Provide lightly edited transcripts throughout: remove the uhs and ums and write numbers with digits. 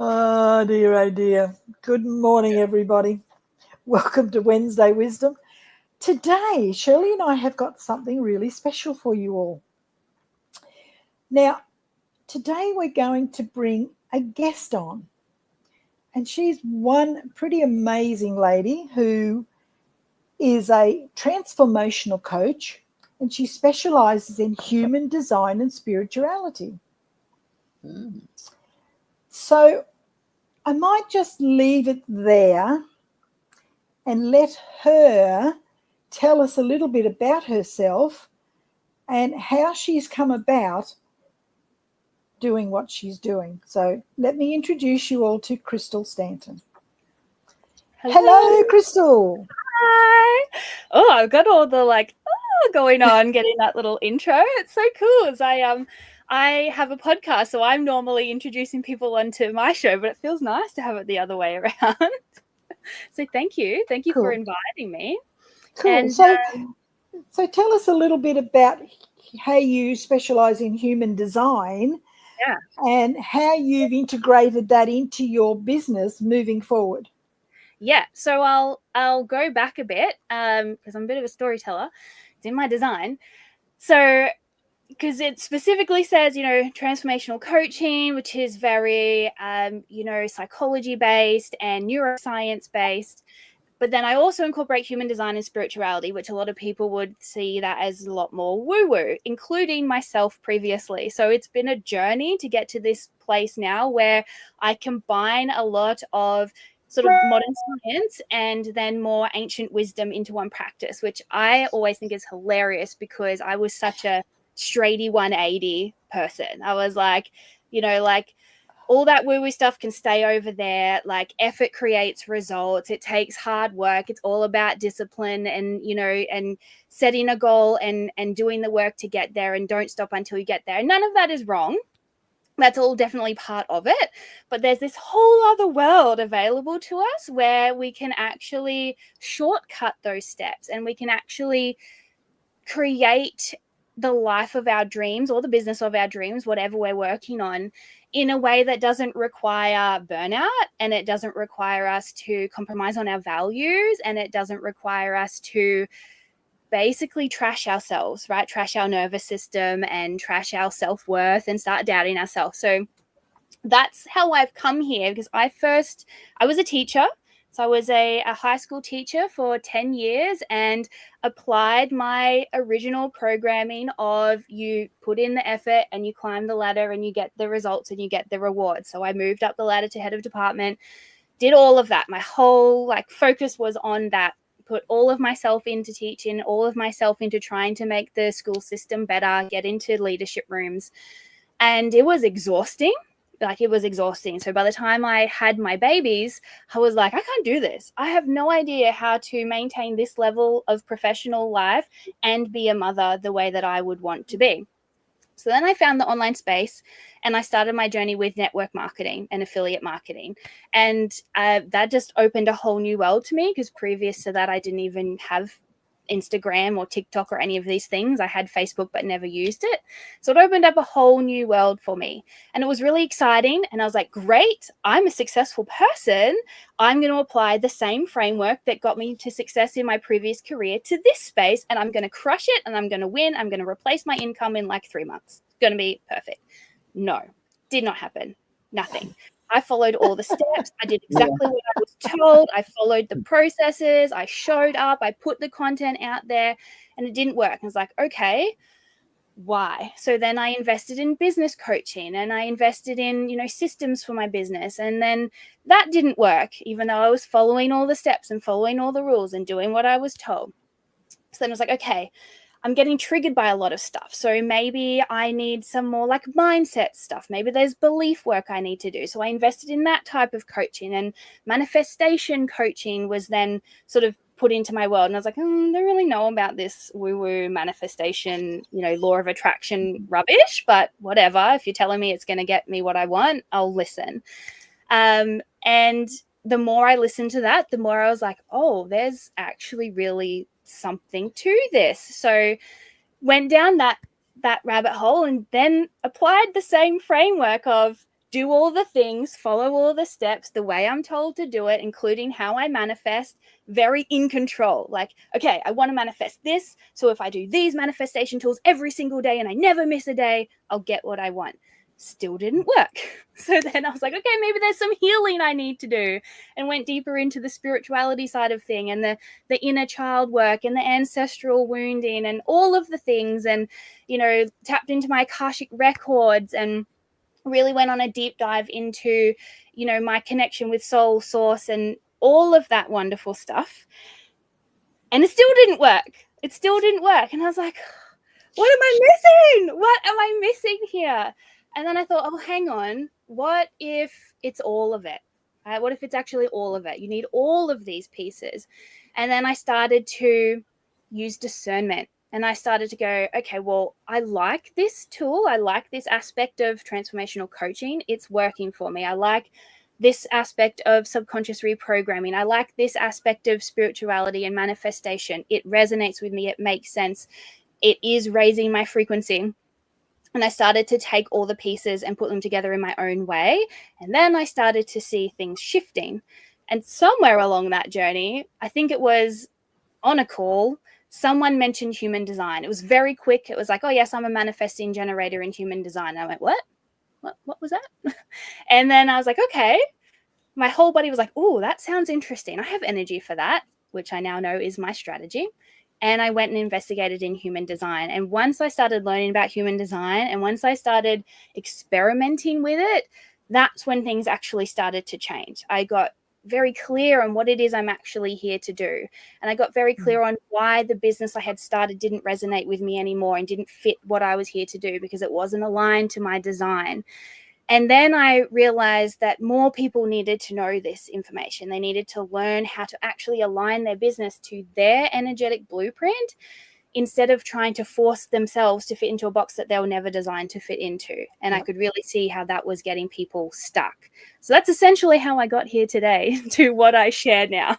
Oh dear, oh dear. Good morning, everybody. Welcome to Wednesday Wisdom. Today, Shirley and I have got something really special for you all. Now, today we're going to bring a guest on, and she's one pretty amazing lady who is a transformational coach, and she specializes in human design and spirituality. Mm. So, I might just leave it there and let her tell us a little bit about herself and how she's come about doing what she's doing. So let me introduce you all to Crstal Stanton. Hello, Crstal. Hi. Oh, I've got all the going on, getting that little intro. It's so cool. As I have a podcast, so I'm normally introducing people onto my show, but it feels nice to have it the other way around. So thank you Cool. for inviting me. Cool. And so tell us a little bit about how you specialize in human design. Yeah. And how you've integrated that into your business moving forward. Yeah, so I'll go back a bit because I'm a bit of a storyteller. It's in my design. So because it specifically says, transformational coaching, which is very, psychology based and neuroscience based. But then I also incorporate human design and spirituality, which a lot of people would see that as a lot more woo-woo, including myself previously. So it's been a journey to get to this place now where I combine a lot of sort of modern science and then more ancient wisdom into one practice, which I always think is hilarious because I was such a straighty 180 person. I was like, all that woo-woo stuff can stay over there. Like effort creates results. It takes hard work. It's all about discipline and, and setting a goal and doing the work to get there, and don't stop until you get there. And none of that is wrong. That's all definitely part of it. But there's this whole other world available to us where we can actually shortcut those steps and we can actually create the life of our dreams or the business of our dreams, whatever we're working on, in a way that doesn't require burnout, and it doesn't require us to compromise on our values, and it doesn't require us to basically trash ourselves, right? Trash our nervous system and trash our self-worth and start doubting ourselves. So that's how I've come here, because I was a teacher. So I was a high school teacher for 10 years and applied my original programming of you put in the effort and you climb the ladder and you get the results and you get the rewards. So I moved up the ladder to head of department, did all of that. My whole focus was on that. Put all of myself into teaching, all of myself into trying to make the school system better, get into leadership rooms. And it was exhausting. So by the time I had my babies, I was like, I can't do this. I have no idea how to maintain this level of professional life and be a mother the way that I would want to be. So then I found the online space and I started my journey with network marketing and affiliate marketing. And that just opened a whole new world to me, because previous to that, I didn't even have Instagram or TikTok or any of these things. I had Facebook but never used it. So it opened up a whole new world for me. And it was really exciting. And I was like, great, I'm a successful person. I'm going to apply the same framework that got me to success in my previous career to this space. And I'm going to crush it and I'm going to win. I'm going to replace my income in 3 months. It's going to be perfect. No, did not happen. Nothing. I followed all the steps. I did exactly what I was told. I followed the processes. I showed up. I put the content out there, and it didn't work. I was like, okay, why? So then I invested in business coaching and I invested in, systems for my business. And then that didn't work, even though I was following all the steps and following all the rules and doing what I was told. So then I was like, okay, I'm getting triggered by a lot of stuff. So maybe I need some more mindset stuff. Maybe there's belief work I need to do. So I invested in that type of coaching, and manifestation coaching was then sort of put into my world. And I was like, I don't really know about this woo-woo manifestation, law of attraction rubbish, but whatever. If you're telling me it's going to get me what I want, I'll listen. And the more I listened to that, the more I was like, oh, there's actually really something to this. So went down that rabbit hole and then applied the same framework of do all the things, follow all the steps the way I'm told to do it, including how I manifest, very in control. Like, okay, I want to manifest this. So if I do these manifestation tools every single day and I never miss a day, I'll get what I want. Still didn't work. So then I was like, okay, maybe there's some healing I need to do, and went deeper into the spirituality side of thing, and the inner child work and the ancestral wounding and all of the things, and, you know, tapped into my Akashic records and really went on a deep dive into, you know, my connection with soul, source, and all of that wonderful stuff. And it still didn't work. It still didn't work. And I was like, what am I missing? What am I missing here? And then I thought, oh, hang on. What if it's all of it? What if it's actually all of it? You need all of these pieces. And then I started to use discernment. And I started to go, okay, well, I like this tool. I like this aspect of transformational coaching. It's working for me. I like this aspect of subconscious reprogramming. I like this aspect of spirituality and manifestation. It resonates with me. It makes sense. It is raising my frequency. And I started to take all the pieces and put them together in my own way. And then I started to see things shifting. And somewhere along that journey, I think it was on a call, someone mentioned human design. It was very quick. It was like, oh, yes, I'm a manifesting generator in human design. And I went, what? What was that? And then I was like, okay. My whole body was like, oh, that sounds interesting. I have energy for that, which I now know is my strategy. And I went and investigated in human design. And once I started learning about human design, and once I started experimenting with it, that's when things actually started to change. I got very clear on what it is I'm actually here to do. And I got very clear on why the business I had started didn't resonate with me anymore and didn't fit what I was here to do, because it wasn't aligned to my design. And then I realized that more people needed to know this information. They needed to learn how to actually align their business to their energetic blueprint, instead of trying to force themselves to fit into a box that they were never designed to fit into. And I could really see how that was getting people stuck. So that's essentially how I got here today to what I share now.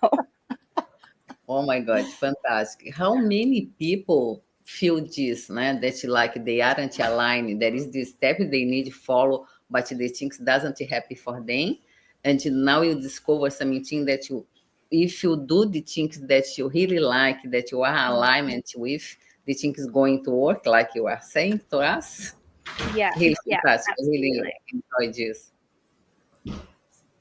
Oh my God, fantastic. How many people feel this, né? That like they aren't aligned. There is this step they need to follow, but the things doesn't happen for them. And now you discover something that you, if you do the things that you really like, that you are alignment with, the thing is going to work, like you are saying to us. Yeah. Really Yeah, fantastic. I absolutely. really enjoy this.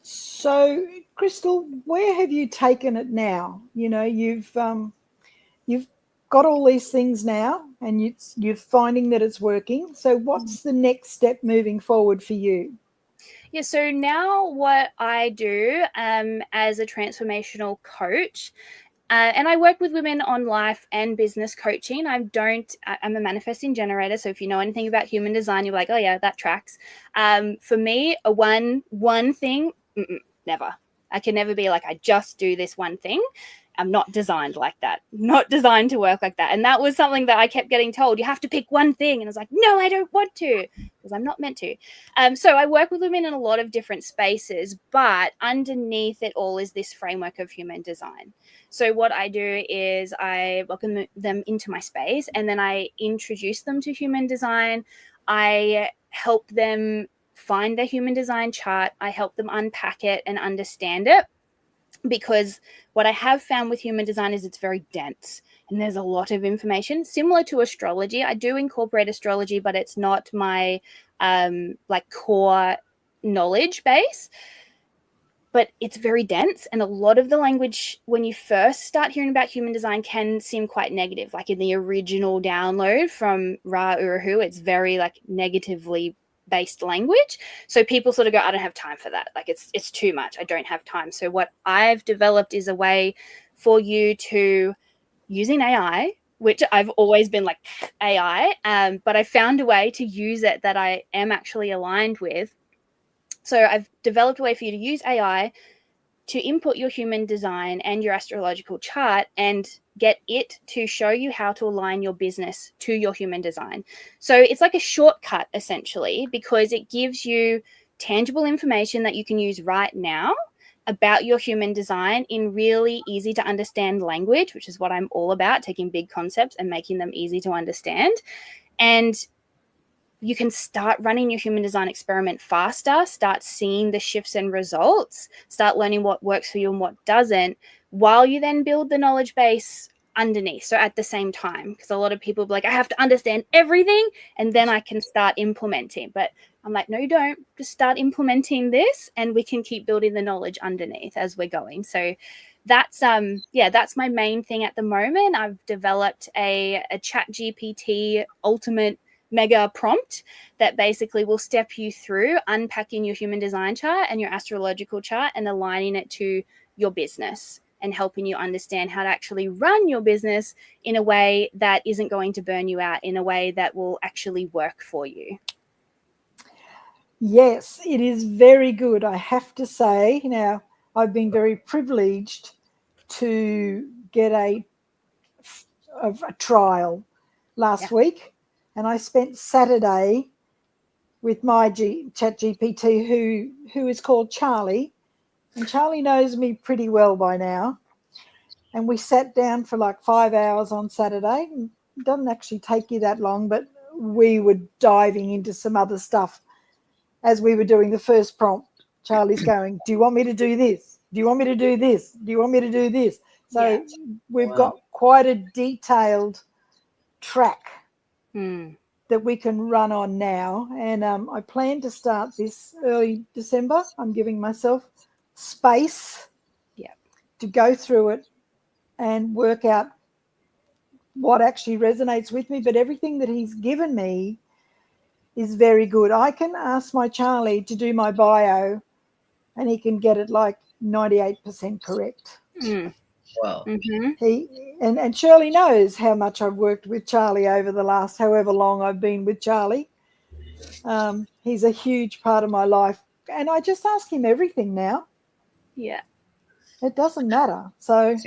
So, Crstal, where have you taken it now? You know, you've got all these things now, and you're finding that it's working. So, what's the next step moving forward for you? Yeah, so now what I do as a transformational coach, and I work with women on life and business coaching. I'm a manifesting generator. So if you know anything about human design, you're like, oh yeah, that tracks. For me, a one thing, never. I can never be like, I just do this one thing. I'm not designed like that, not designed to work like that. And that was something that I kept getting told, you have to pick one thing. And I was like, no, I don't want to, because I'm not meant to. So I work with women in a lot of different spaces, but underneath it all is this framework of human design. So what I do is I welcome them into my space, and then I introduce them to human design. I help them find their human design chart. I help them unpack it and understand it, because what I have found with human design is it's very dense and there's a lot of information similar to astrology. I do incorporate astrology, but it's not my like core knowledge base. But it's very dense, and a lot of the language when you first start hearing about human design can seem quite negative. Like in the original download from Ra Uru, it's very like negatively based language. So people sort of go, I don't have time for that. Like it's too much. I don't have time. So what I've developed is a way for you to, using AI, which I've always been like AI, but I found a way to use it that I am actually aligned with. So I've developed a way for you to use AI to input your human design and your astrological chart and get it to show you how to align your business to your human design. So it's like a shortcut essentially, because it gives you tangible information that you can use right now about your human design in really easy to understand language, which is what I'm all about, taking big concepts and making them easy to understand. And you can start running your human design experiment faster, start seeing the shifts and results, start learning what works for you and what doesn't, while you then build the knowledge base underneath. So at the same time, because a lot of people be like, I have to understand everything and then I can start implementing. But I'm like, no, you don't. Just start implementing this and we can keep building the knowledge underneath as we're going. So that's that's my main thing at the moment. I've developed a chat GPT ultimate mega prompt that basically will step you through unpacking your human design chart and your astrological chart and aligning it to your business and helping you understand how to actually run your business in a way that isn't going to burn you out, in a way that will actually work for you. Yes, it is very good. I have to say, now, I've been very privileged to get a trial last week, and I spent Saturday with my chat GPT, who is called Charlie, and Charlie knows me pretty well by now. And we sat down for like 5 hours on Saturday. It doesn't actually take you that long, but we were diving into some other stuff as we were doing the first prompt. Charlie's going, do you want me to do this? Do you want me to do this? Do you want me to do this? So we've got quite a detailed track that we can run on now. And I plan to start this early December. I'm giving myself space to go through it and work out what actually resonates with me. But everything that he's given me is very good. I can ask my Charlie to do my bio and he can get it like 98% correct. Wow. And Shirley knows how much I've worked with Charlie over the last however long I've been with Charlie. He's a huge part of my life. And I just ask him everything now. Yeah. It doesn't matter. So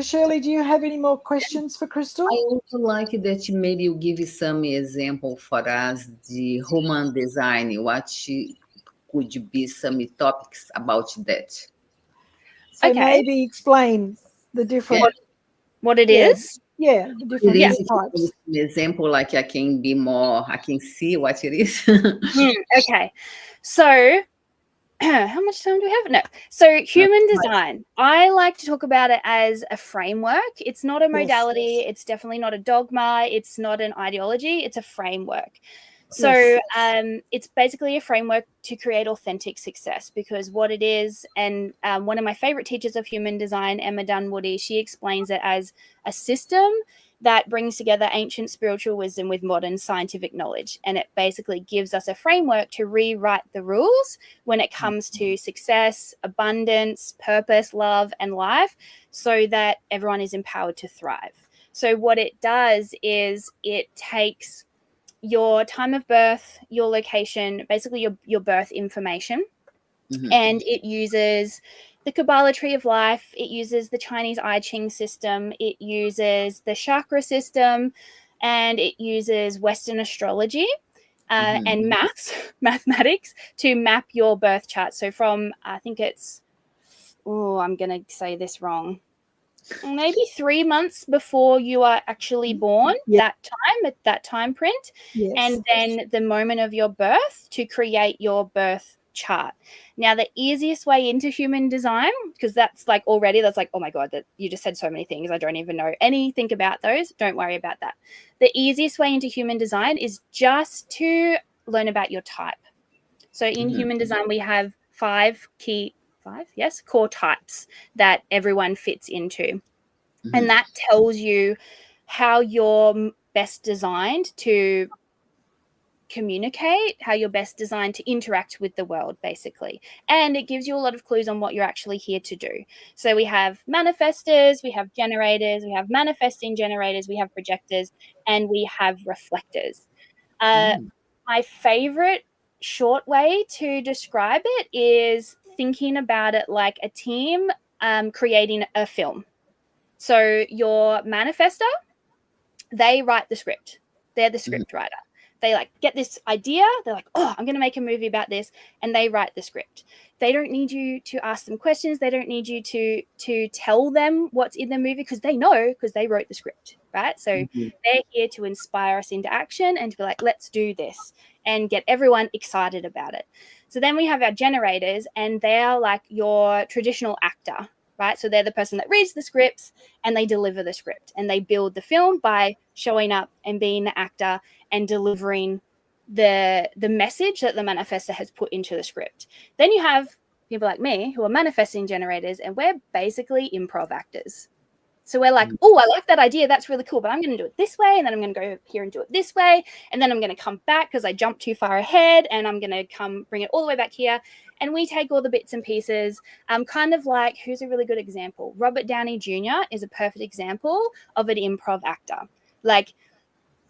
Shirley, do you have any more questions for Crstal? I would like that maybe you give some example for us, the human design, what could be some topics about that? So maybe explain the different... What it is? Yeah, the different types. An example, like I can see what it is. Okay. So how much time do we have? No. So human design, I like to talk about it as a framework. It's not a modality. Yes. It's definitely not a dogma. It's not an ideology. It's a framework. So it's basically a framework to create authentic success, because what it is, and one of my favorite teachers of human design, Emma Dunwoody, she explains it as a system that brings together ancient spiritual wisdom with modern scientific knowledge. And it basically gives us a framework to rewrite the rules when it comes to success, abundance, purpose, love, and life, so that everyone is empowered to thrive. So what it does is it takes your time of birth, your location, basically your birth information, and it uses the Kabbalah tree of life, it uses the Chinese I Ching system, it uses the chakra system, and it uses Western astrology and mathematics to map your birth chart. So from, I think it's, I'm going to say this wrong, maybe 3 months before you are actually born, at that time print, and then the moment of your birth to create your birth chart. Now, the easiest way into human design, because that's like, oh my God, that you just said so many things, I don't even know anything about those. Don't worry about that. The easiest way into human design is just to learn about your type. So in human design, we have core types that everyone fits into. And that tells you how you're best designed to communicate, how you're best designed to interact with the world, basically. And it gives you a lot of clues on what you're actually here to do. So we have manifestors, we have generators, we have manifesting generators, we have projectors, and we have reflectors. My favorite short way to describe it is thinking about it like a team creating a film. So your manifestor, they write the script. They're the script writer. They get this idea. They're like, oh, I'm going to make a movie about this. And they write the script. They don't need you to ask them questions. They don't need you to tell them what's in the movie, because they know, because they wrote the script. right? So they're here to inspire us into action and to be like, let's do this, and get everyone excited about it. So then we have our generators, and they're like your traditional actor, right? So they're the person that reads the scripts and they deliver the script, and they build the film by showing up and being the actor and delivering the message that the manifestor has put into the script. Then you have people like me who are manifesting generators, and we're basically improv actors. So we're like, oh, I like that idea. That's really cool. But I'm going to do it this way. And then I'm going to go here and do it this way. And then I'm going to come back because I jumped too far ahead. And I'm going to come bring it all the way back here. And we take all the bits and pieces. Kind of like, who's a really good example? Robert Downey Jr. is a perfect example of an improv actor. Like,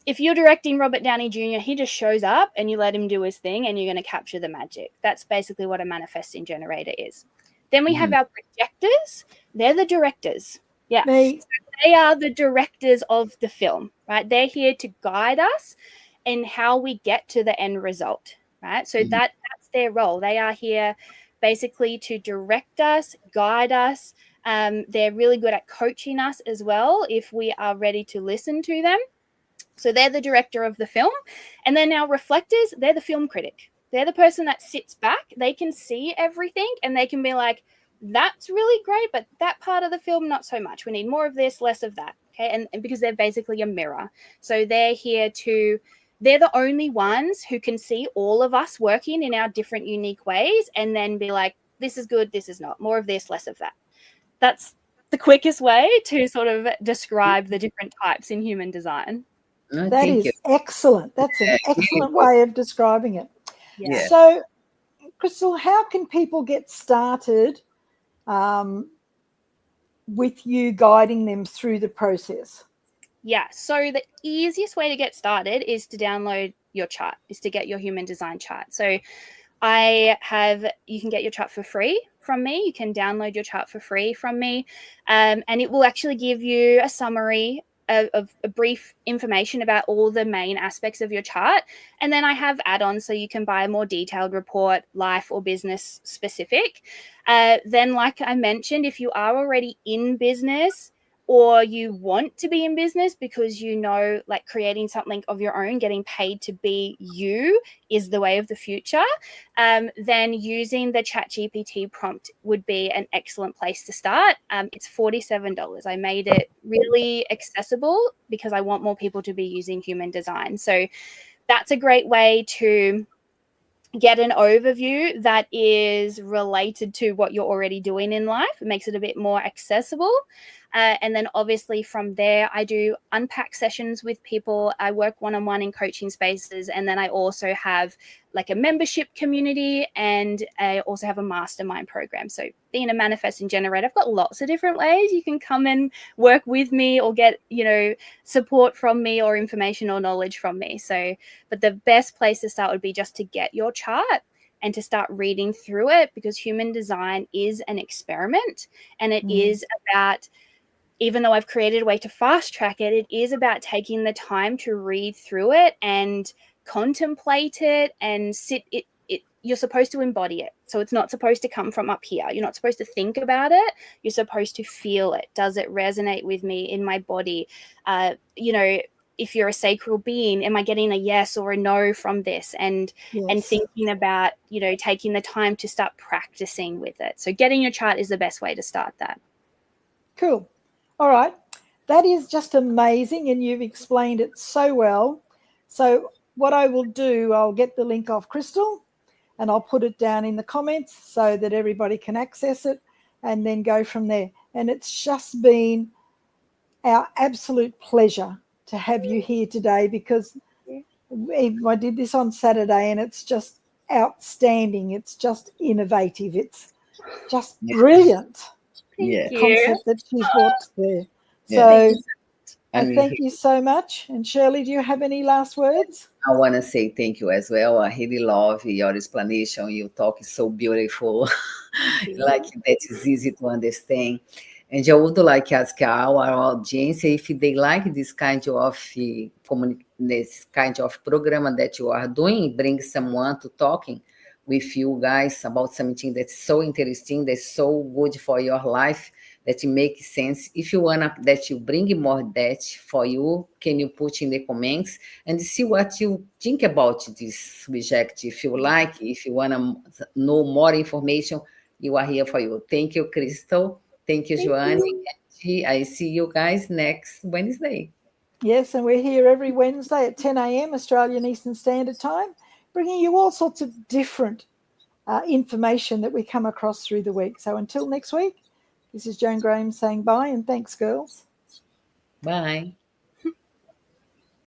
if you're directing Robert Downey Jr., he just shows up and you let him do his thing and you're going to capture the magic. That's basically what a manifesting generator is. Then we have our projectors. They're the directors. Yeah. So they are the directors of the film, right? They're here to guide us in how we get to the end result, right? So that's their role. They are here basically to direct us, guide us. They're really good at coaching us as well if we are ready to listen to them. So they're the director of the film. And then our reflectors, they're the film critic. They're the person that sits back. They can see everything and they can be like, that's really great, but that part of the film, not so much. We need more of this, less of that. Okay. And because they're basically a mirror. So they're here to, they're the only ones who can see all of us working in our different unique ways and then be like, this is good, this is not. More of this, less of that. That's the quickest way to sort of describe the different types in human design. That is excellent. That's an excellent way of describing it. Yeah. So, Crstal, how can people get started with you guiding them through the process? Yeah. So the easiest way to get started is to download your chart, is to get your human design chart. So you can get your chart for free from me. You can download your chart for free from me. And it will actually give you a summary of a brief information about all the main aspects of your chart. And then I have add-ons so you can buy a more detailed report, life or business specific. Then, like I mentioned, if you are already in business or you want to be in business because you know, like, creating something of your own, getting paid to be you is the way of the future, then using the ChatGPT prompt would be an excellent place to start. It's $47. I made it really accessible because I want more people to be using human design. So that's a great way to get an overview that is related to what you're already doing in life. It makes it a bit more accessible. And then obviously from there, I do unpack sessions with people. I work one-on-one in coaching spaces. And then I also have like a membership community, and I also have a mastermind program. So being a manifesting generator, I've got lots of different ways you can come and work with me or get, support from me or information or knowledge from me. So, but the best place to start would be just to get your chart and to start reading through it, because human design is an experiment, and it is about, even though I've created a way to fast track it, it is about taking the time to read through it and contemplate it and sit it. You're supposed to embody it. So it's not supposed to come from up here. You're not supposed to think about it. You're supposed to feel it. Does it resonate with me in my body? If you're a sacral being, am I getting a yes or a no from this? And thinking about, taking the time to start practicing with it. So getting your chart is the best way to start that. Cool. All right. That is just amazing, and you've explained it so well. So what I will do, I'll get the link off Crstal and I'll put it down in the comments so that everybody can access it and then go from there. And it's just been our absolute pleasure to have you here today, because I did this on Saturday and it's just outstanding. It's just innovative. It's just brilliant. Thank you. Concept that she's brought there. So thank you so much. And Shirley, do you have any last words? I want to say thank you as well. I really love your explanation. Your talk is so beautiful. Like, that is easy to understand. And I would like to ask our audience if they like this kind of program that you are doing, bring someone to talking with you guys about something that's so interesting, that's so good for your life. that makes sense. If you want that you bring more that for you, can you put in the comments and see what you think about this subject? If you like, if you want to know more information, you are here for you. Thank you, Crstal. Thank you, Joanne. I see you guys next Wednesday. Yes, and we're here every Wednesday at 10 a.m. Australian Eastern Standard Time, bringing you all sorts of different information that we come across through the week. So until next week, this is Joan Graham saying bye and thanks, girls. Bye.